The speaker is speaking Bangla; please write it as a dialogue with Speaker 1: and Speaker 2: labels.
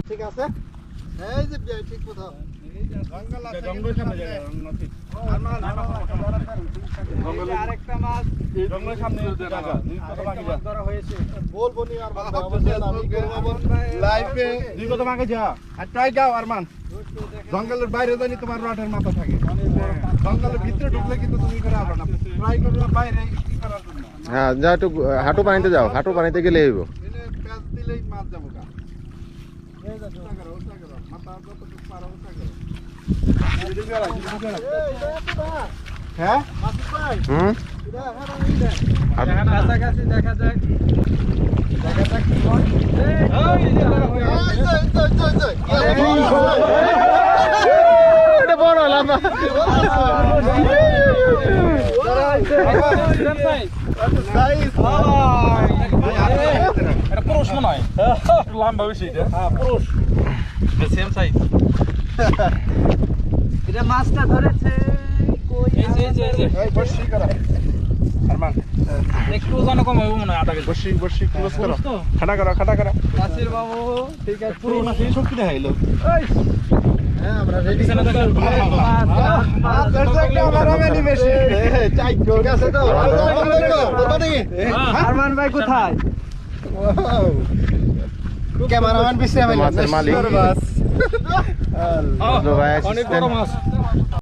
Speaker 1: ঠিক আছে এই যে ঠিক কথা জঙ্গল আছে জঙ্গলের সামনে জায়গা নদী জঙ্গলে আরেকটা মাছ জঙ্গলের সামনে জায়গা কত বাকি ধরা হয়েছে বলবো নি আর লাইভে দুই কত বাকি যা আর ট্রাই যাও আরমান জঙ্গলের বাইরে জানি তোমার রটের মাথা থাকে জঙ্গলের ভিতরে ঢুকলে কিন্তু তুমি করে আসবে না ট্রাই করলে বাইরে কি করার জন্য
Speaker 2: হ্যাঁ যা একটু হাঁটু পানিতে যাও, হাঁটু পানিতে গেলে হইব।
Speaker 1: প্যাচ দিলেই মাছ যাবো গা এই যা ওটা করো মাথা যতটুকু পারো ওটা করো হ্যাঁ মাসুদ ভাই কাছাকাছি দেখা যাক কি হয়
Speaker 2: এটা বড় লম্বা
Speaker 3: প্রশ্ন নয় লম্বা বেশি এটা
Speaker 1: পুরুষ
Speaker 3: সেম সাইজ
Speaker 1: এটা মাছটা ধরেছে এই বর্ষি করা আরমান
Speaker 3: একটু ওজন কম হবে মনে হয় আটা কেজি
Speaker 1: বর্ষি ক্লোজ করো খাটা করো নাসির বাবু ঠিক আছে পুরো নাসির শক্তি দেখাইলো এই হ্যাঁ আমরা রেডি করে আরমান ভাই কোথায় ক্যামেরাম্যান বিশ্রাম
Speaker 2: মাছের মালিক
Speaker 1: অনেক বড় মাছ